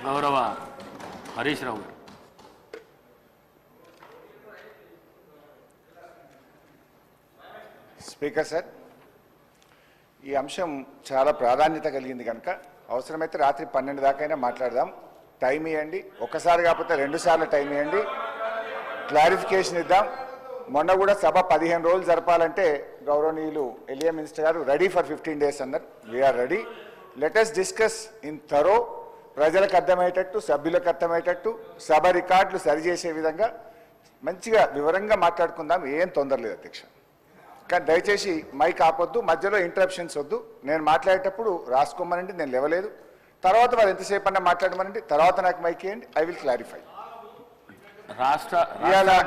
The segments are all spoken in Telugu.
గౌరవ హరీష్ రావు గారు. స్పీకర్ సార్, ఈ అంశం చాలా ప్రాధాన్యత కలిగింది కనుక అవసరమైతే రాత్రి 12 దాకైనా మాట్లాడదాం. టైం ఇవ్వండి, ఒక్కసారి కాకపోతే 2 సార్లు టైం ఇవ్వండి, క్లారిఫికేషన్ ఇద్దాం. మొన్న కూడా సభ 15 రోజులు జరపాలంటే గౌరవనీయులు ఎలియా మినిస్టర్ గారు రెడీ ఫర్ 15 days అన్నారు. We are ready. Let us discuss in thorough, ప్రజలకు అర్థమయ్యేటట్టు, సభ్యులకు అర్థమయ్యేటట్టు, సభ రికార్డులు సరిచేసే విధంగా మంచిగా వివరంగా మాట్లాడుకుందాం. ఏం తొందర లేదు అధ్యక్ష. కానీ దయచేసి మైక్ ఆపొద్దు, మధ్యలో ఇంటరప్షన్స్ వద్దు. నేను మాట్లాడేటప్పుడు రాసుకోమనండి, నేను లేవలేదు. తర్వాత వారు ఎంతసేపు అన్నా మాట్లాడమనండి, తర్వాత నాకు మైక్ ఇవ్వండి, ఐ విల్ క్లారిఫై. రాష్ట్ర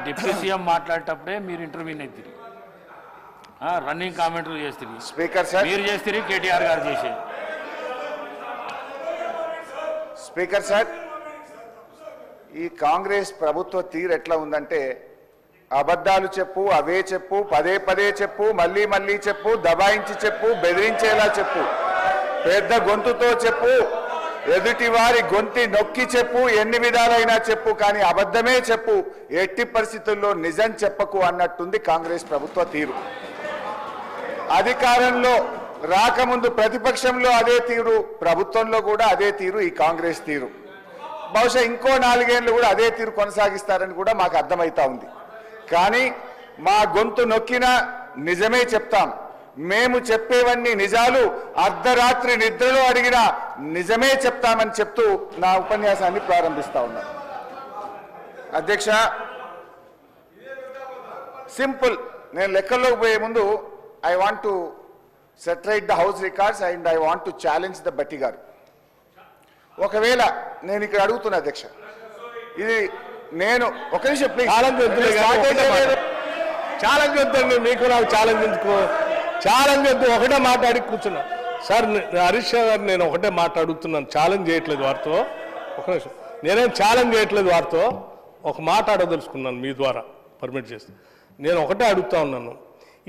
డిప్యూటీ సీఎం మాట్లాడేటప్పుడే మీరు ఇంటర్వ్యూని ఎత్తిరి, రన్నింగ్ కామెంటరీ చేస్తుంది. స్పీకర్ సార్, మీరు చేస్తుంది, కేటీఆర్ గారు చేసే. స్పీకర్ సార్, ఈ కాంగ్రెస్ ప్రభుత్వ తీరు ఎట్లా ఉందంటే, అబద్ధాలు చెప్పు, అవే చెప్పు, పదే పదే చెప్పు, మళ్ళీ మళ్ళీ చెప్పు, దబాయించి చెప్పు, బెదిరించేలా చెప్పు, పెద్ద గొంతుతో చెప్పు, ఎదుటి వారి గొంతి నొక్కి చెప్పు, ఎన్ని విధాలైనా చెప్పు, కానీ అబద్ధమే చెప్పు, ఎట్టి పరిస్థితుల్లో నిజం చెప్పకు అన్నట్టుంది కాంగ్రెస్ ప్రభుత్వ తీరు. అధికారంలో రాకముందు ప్రతిపక్షంలో అదే తీరు, ప్రభుత్వంలో కూడా అదే తీరు ఈ కాంగ్రెస్ తీరు. బహుశా ఇంకో 4 ఏళ్ళు కూడా అదే తీరు కొనసాగిస్తారని కూడా మాకు అర్థమవుతా ఉంది. కానీ మా గొంతు నొక్కినా నిజమే చెప్తాం. మేము చెప్పేవన్నీ నిజాలు, అర్ధరాత్రి నిద్రలో అడిగినా నిజమే చెప్తామని చెప్తూ నా ఉపన్యాసాన్ని ప్రారంభిస్తా ఉన్నాను. అధ్యక్ష, సింపుల్. నేను లెక్కల్లోకి పోయే ముందు I want to set right the house records and I want to challenge the బట్టి గారు. ఒకవేళ నేను ఇక్కడ అడుగుతున్నా అధ్యక్ష, ఇది నేను ఒక నిమిషం ప్లీజ్. ఛాలెంజ్ వద్దండి, మీకు నాకు ఛాలెంజ్ ఎందుకు? ఛాలెంజ్ వద్దు, ఒకటే మాట్లాడి కూర్చున్నా. సార్ హరీష్ గారు, నేను ఒకటే మాట్లాడుతున్నాను, ఛాలెంజ్ చేయట్లేదు వారితో. ఒక నిమిషం, నేనేం ఛాలెంజ్ చేయట్లేదు వారితో, ఒక మాట అడగదలుచుకున్నాను మీ ద్వారా పర్మిట్ చేసి. నేను ఒకటే అడుగుతా ఉన్నాను,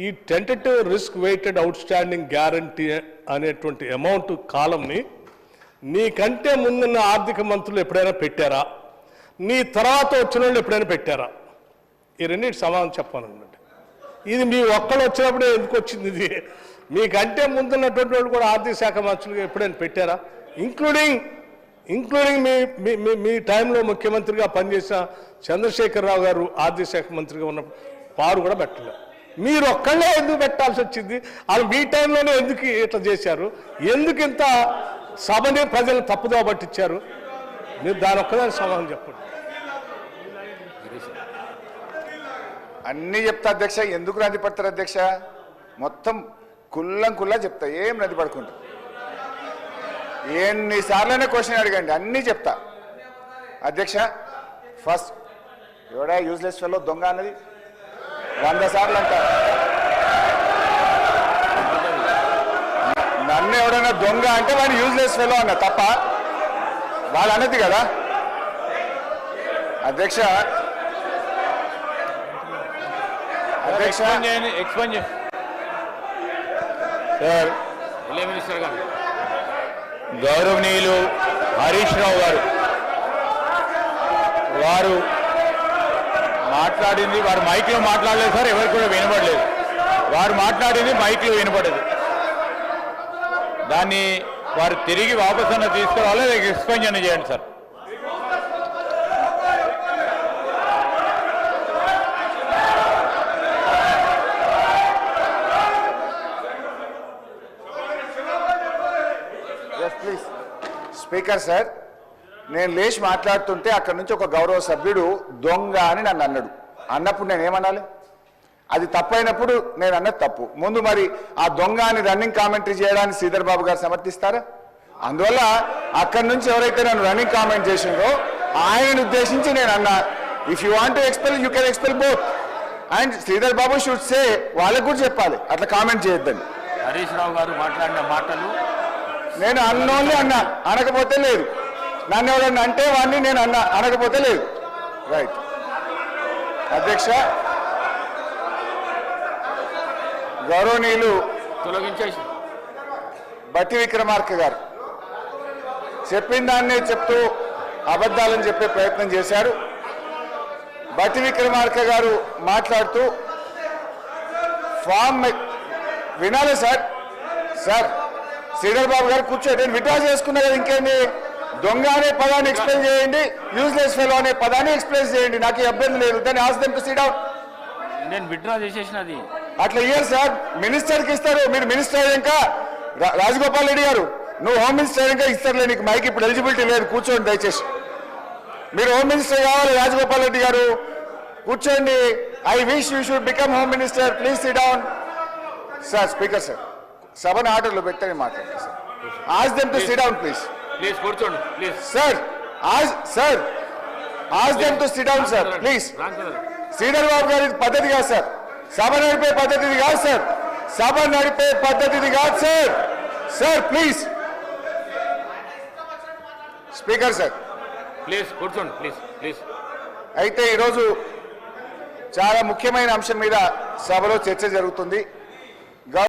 ఈ tentative risk weighted outstanding guarantee అనేటువంటి అమౌంట్ కాలంని నీకంటే ముందున్న ఆర్థిక మంత్రులు ఎప్పుడైనా పెట్టారా? నీ తర్వాత వచ్చిన వాళ్ళు ఎప్పుడైనా పెట్టారా? ఈ రెండింటి సమాధానం చెప్పాలన్నమాట. ఇది మీ ఒక్కళ్ళు వచ్చినప్పుడే ఎందుకు వచ్చింది? ఇది మీకంటే ముందున్నటువంటి వాళ్ళు కూడా ఆర్థిక శాఖ మంత్రులుగా ఎప్పుడైనా పెట్టారా? ఇంక్లూడింగ్ మీ టైంలో ముఖ్యమంత్రిగా పనిచేసిన చంద్రశేఖరరావు గారు ఆర్థిక శాఖ మంత్రిగా ఉన్నప్పుడు వారు కూడా పెట్టలేదు. మీరు ఒక్కళ్ళే ఎందుకు పెట్టాల్సి వచ్చింది? వాళ్ళు మీ టైంలోనే ఎందుకు ఇట్లా చేశారు? ఎందుకు ఇంత సభని ప్రజలు తప్పుదో పట్టించారు? మీరు దాని ఒక్కదాని సమాధానం చెప్పండి. అన్నీ చెప్తా అధ్యక్ష. ఎందుకు నది పడతారు అధ్యక్ష? మొత్తం కుల్లా చెప్తా, ఏం నది పడకుండా. ఎన్నిసార్లైనా క్వశ్చన్ అడగండి, అన్నీ చెప్తా అధ్యక్ష. ఫస్ట్, ఎవడా యూజ్లెస్ ఫెలో దొంగ అన్నది 100 సార్లు అంట. నన్ను ఎవడైనా దొంగ అంటే వాడు యూజ్లెస్ ఫెలో అన్న తప్ప వాళ్ళు అన్నది కదా అధ్యక్ష. గౌరవనీయులు హరీష్ రావు గారు వారు మాట్లాడింది, వారు మైక్లో మాట్లాడలేదు సార్, ఎవరికి కూడా వినపడలేదు. వారు మాట్లాడింది మైక్లో వినపడదు. దాన్ని వారు తిరిగి వాపస్ అన్న తీసుకురావాలి, ఎక్స్ప్లెయిన్ చేయండి సార్. ప్లీజ్. స్పీకర్ సార్, నేను లేచి మాట్లాడుతుంటే అక్కడి నుంచి ఒక గౌరవ సభ్యుడు దొంగ అని నన్ను అన్నాడు. అన్నప్పుడు నేనేమనాలి? అది తప్పైనప్పుడు నేను అన్నది తప్పు. ముందు మరి ఆ దొంగ అని రన్నింగ్ కామెంటరీ చేయడానికి శ్రీధర్ బాబు గారు సమర్థిస్తారా? అందువల్ల అక్కడి నుంచి ఎవరైతే నన్ను రన్నింగ్ కామెంట్ చేసిందో ఆయనను ఉద్దేశించి నేను అన్నా, if you want to expel you can expel both. And Sridhar Babu should say, వాళ్ళకు కూడా చెప్పాలి అట్లా కామెంట్ చేయొద్దని. హరీష్ రావు గారు మాట్లాడిన మాటలు నేను అన్నోన్లీ అన్నా, అనకపోతే లేదు. నన్ను ఎవరన్నా అంటే వాడిని నేను అన్నా, అనకపోతే లేదు. రైట్ అధ్యక్ష. గౌరవనీయులు తొలగించేసి బట్టి విక్రమార్క గారు చెప్పిన దాన్నే చెప్తూ అబద్ధాలని చెప్పే ప్రయత్నం చేశారు. బట్టి విక్రమార్క గారు మాట్లాడుతూ ఫామ్ వినాలి సార్. సార్ శ్రీధర్ బాబు గారు కూర్చోండి, నేను విత్డ్రా చేసుకున్నా కదా, ఇంకేంది? దొంగ అనే పదాన్ని ఎక్స్ప్లెయిన్ చేయండి, యూజ్లెస్ ఫెలో అనే పదాన్ని ఎక్స్ప్లెయిన్ చేయండి, నాకు ఇబ్బంది లేదు. దాన్ని ఆస్ దెమ్ టు సిట్ డౌన్. నేను విత్డ్రా చేసేసినది. అట్లా ఇయ్యారు సార్, మినిస్టర్కి ఇస్తారు. మీరు మినిస్టర్ అయ్యాక రాజగోపాల్ రెడ్డి గారు నువ్వు హోమ్ మినిస్టర్ అయ్యాక ఇస్తారులే, నీకు మైక్ ఇప్పుడు ఎలిజిబిలిటీ లేదు, కూర్చోండి దయచేసి. మీరు హోమ్ మినిస్టర్ కావాలి రాజగోపాల్ రెడ్డి గారు, కూర్చోండి. I wish you should become home minister, please sit down. Sir speaker sir, సభను ఆర్డర్లో పెట్టని మాట్లాడండి sir. Ask them to sit down please. Please కూర్చోండి please. Sir ask them to sit down sir please. Sridhar Babu గారి పద్ధతి కాదు సార్, సభ నడిపే పద్ధతిది కాదు సార్, సభ నడిపే పద్ధతిది కాదు sir. Sir please. Speaker sir please కూర్చోండి ప్లీజ్ ప్లీజ్. అయితే ఈరోజు చాలా ముఖ్యమైన అంశం మీద సభలో చర్చ జరుగుతుంది.